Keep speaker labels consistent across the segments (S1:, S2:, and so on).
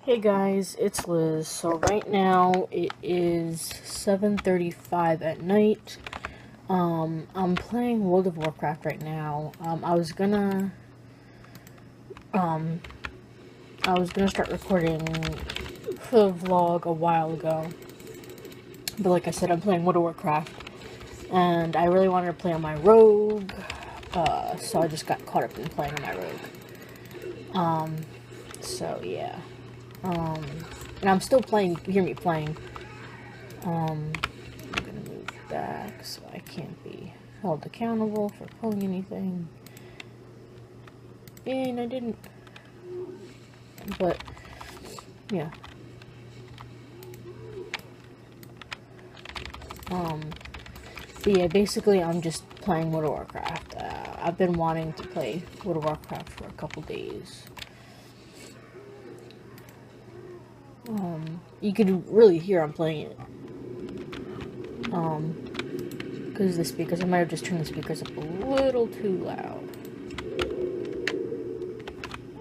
S1: Hey guys, it's Liz. So right now it is 7:35 at night. I'm playing World of Warcraft right now. I was gonna start recording for the vlog a while ago, but like I said, I'm playing World of Warcraft, and I really wanted to play on my rogue, so I just got caught up in playing on my rogue. So yeah. And I'm still playing, you hear me playing. I'm gonna move back so I can't be held accountable for pulling anything. And I didn't. But, yeah. But yeah, basically I'm just playing World of Warcraft. I've been wanting to play World of Warcraft for a couple days. You could really hear I'm playing it. Because the speakers, I might have just turned the speakers up a little too loud.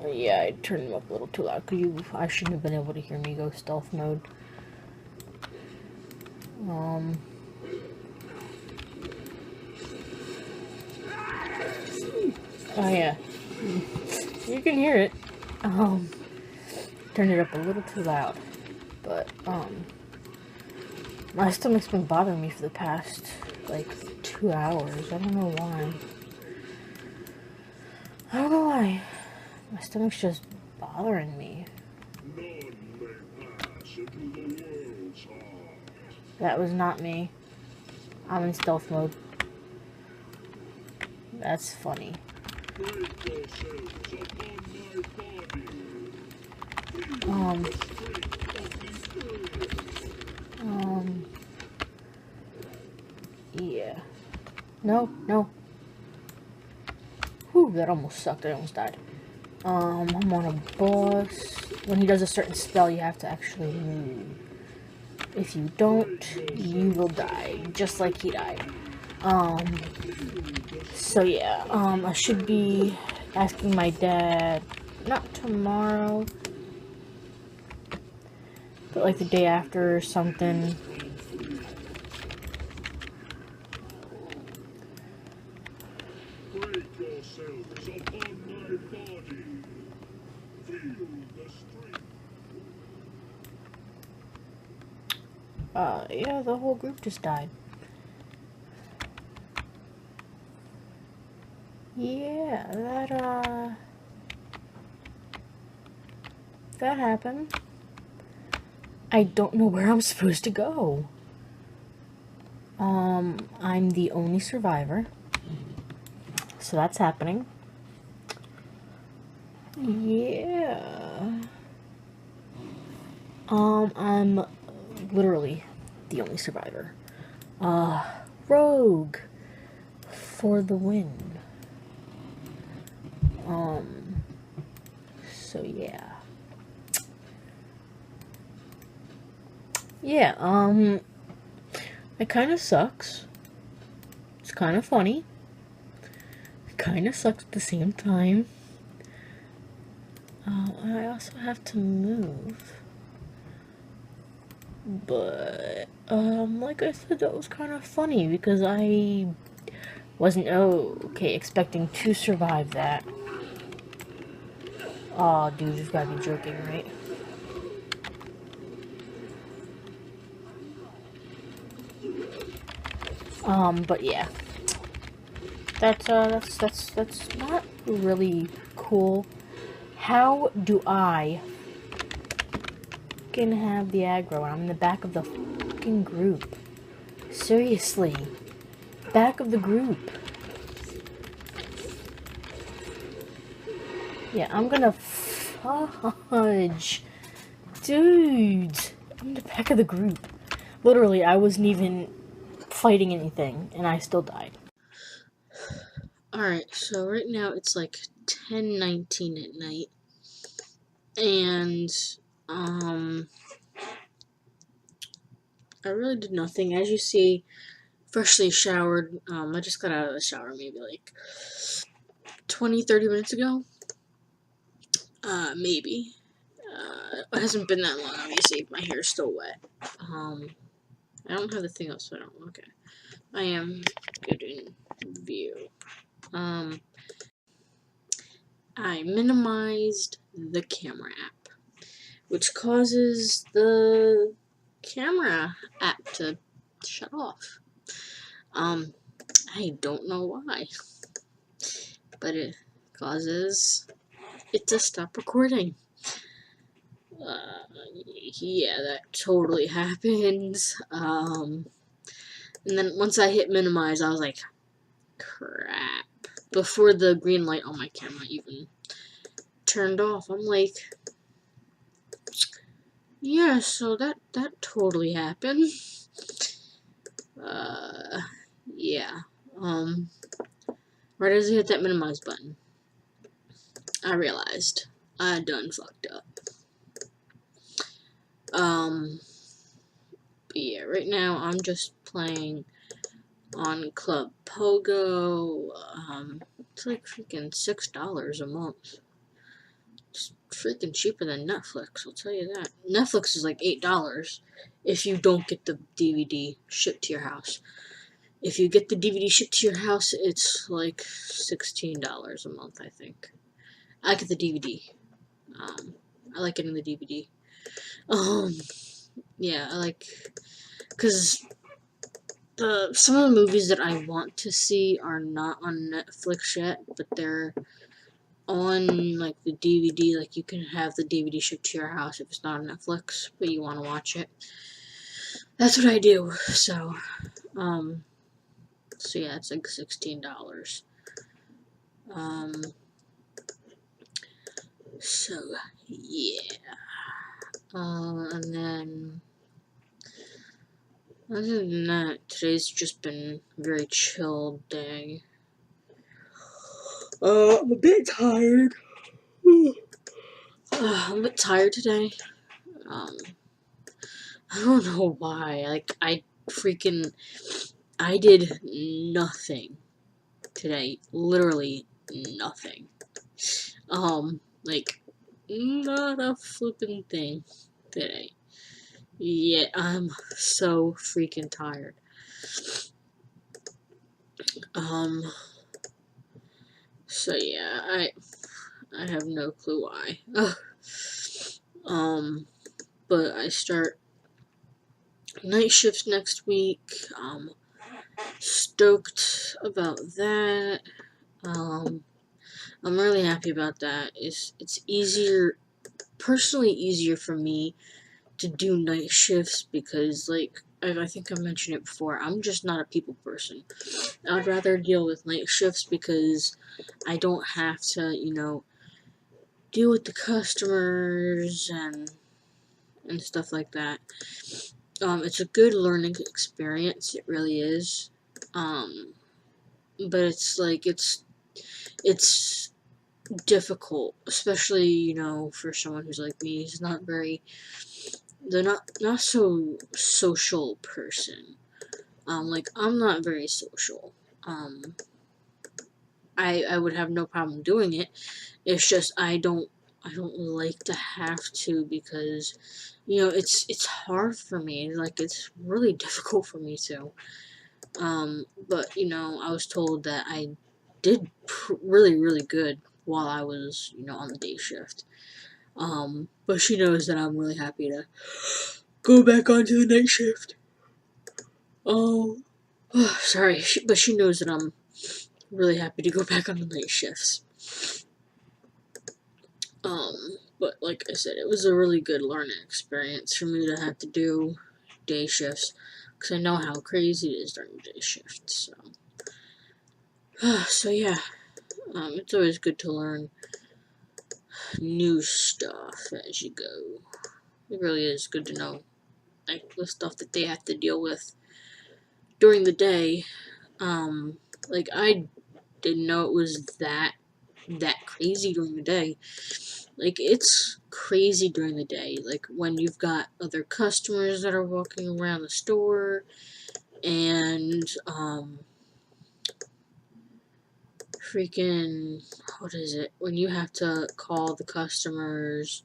S1: Yeah, I turned them up a little too loud, because I shouldn't have been able to hear me go stealth mode. Oh yeah. You can hear it. Turned it up a little too loud. But, my stomach's been bothering me for the past, like, 2 hours. I don't know why. I don't know why. My stomach's just bothering me. That was not me. I'm in stealth mode. That's funny. Yeah. No. Whew, that almost sucked. I almost died. I'm on a boss. When he does a certain spell, you have to actually move. If you don't, you will die, just like he died. So yeah, I should be asking my dad, not tomorrow, but like the day after or something. Yeah, the whole group just died. Yeah, that happened. I don't know where I'm supposed to go. I'm the only survivor. So that's happening. Yeah. I'm literally the only survivor. Rogue for the win. So yeah. Yeah, it kind of sucks. It's kind of funny. It kind of sucks at the same time. I also have to move. But, like I said, that was kind of funny because I wasn't, expecting to survive that. Aw, dude, you've gotta be joking, right? But yeah. That's not really cool. How do I fucking have the aggro when I'm in the back of the fucking group? Seriously. Back of the group. Yeah, I'm gonna fudge. Dude. I'm in the back of the group. Literally, I wasn't even fighting anything, and I still died. Alright, so right now it's like 10:19 at night. And, I really did nothing. As you see, freshly showered. I just got out of the shower maybe like 20-30 minutes ago. Maybe. It hasn't been that long, obviously. My hair's still wet. I don't have the thing else, so I don't. Okay. I am good in view. I minimized the camera app, which causes the camera app to shut off. I don't know why, but it causes it to stop recording. Yeah, that totally happens. And then once I hit minimize, I was like, crap. Before the green light on my camera even turned off, I'm like, yeah, so that totally happened. Yeah. Right as I hit that minimize button, I realized I done fucked up. But yeah, right now I'm just playing on Club Pogo. It's like freaking $6 a month. It's freaking cheaper than Netflix, I'll tell you that. Netflix is like $8 if you don't get the DVD shipped to your house. If you get the DVD shipped to your house, it's like $16 a month, I think. I get the DVD. I like getting the DVD. Yeah, I like, because some of the movies that I want to see are not on Netflix yet, but they're on, like, the DVD. Like, you can have the DVD shipped to your house if it's not on Netflix, but you want to watch it. That's what I do. So yeah, it's like $16. So yeah. And then other than that, today's just been a very chill day. I'm a bit tired. I'm a bit tired today. I don't know why. Like, I did nothing today. Literally nothing. Like, not a flippin' thing today. Yeah, I'm so freaking tired. So yeah, I have no clue why. But I start night shifts next week. Stoked about that. I'm really happy about that. It's easier, personally easier for me to do night shifts because, like, I think I mentioned it before, I'm just not a people person. I'd rather deal with night shifts because I don't have to, deal with the customers and stuff like that. It's a good learning experience, it really is. But it's like, it's difficult, especially, for someone who's like me, who's not very, they're not so social person. Like, I'm not very social. I would have no problem doing it. It's just I don't like to have to because, it's hard for me. Like, it's really difficult for me to. But, I was told that I did really, really good while I was, on the day shift. But she knows that I'm really happy to go back onto the night shift. Oh, sorry, but she knows that I'm really happy to go back on the night shifts. But like I said, it was a really good learning experience for me to have to do day shifts, because I know how crazy it is during day shifts, so yeah, it's always good to learn new stuff as you go. It really is good to know, like, the stuff that they have to deal with during the day. Like, I didn't know it was that crazy during the day. Like, it's crazy during the day, like, when you've got other customers that are walking around the store, and, freaking, what is it, when you have to call the customers,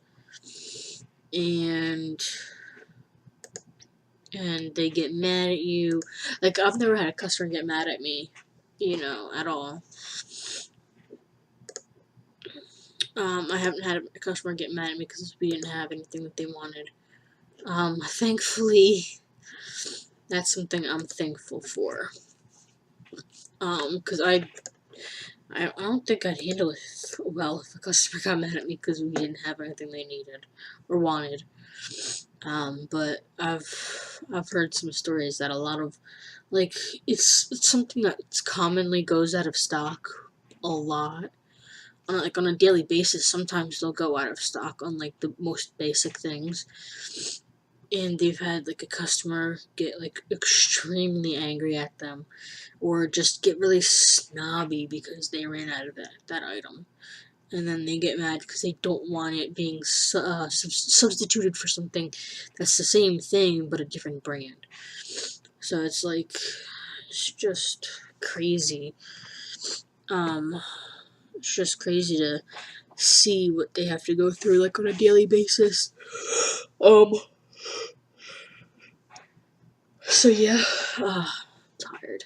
S2: and they get mad at you. Like, I've never had a customer get mad at me, you know, at all. I haven't had a customer get mad at me because we didn't have anything that they wanted. Thankfully, that's something I'm thankful for. Because I don't think I'd handle it well if a customer got mad at me because we didn't have anything they needed or wanted. But I've heard some stories that a lot of, like, it's something that commonly goes out of stock a lot. On a daily basis, sometimes they'll go out of stock on, like, the most basic things. And they've had, like, a customer get, like, extremely angry at them, or just get really snobby because they ran out of that item. And then they get mad because they don't want it being substituted for something that's the same thing but a different brand. So it's like, it's just crazy. It's just crazy to see what they have to go through, like, on a daily basis. So yeah, tired.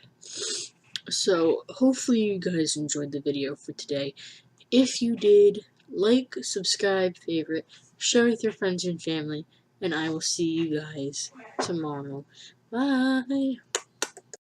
S2: So hopefully you guys enjoyed the video for today. If you did, like, subscribe, favorite, share with your friends and family, and I will see you guys tomorrow. Bye!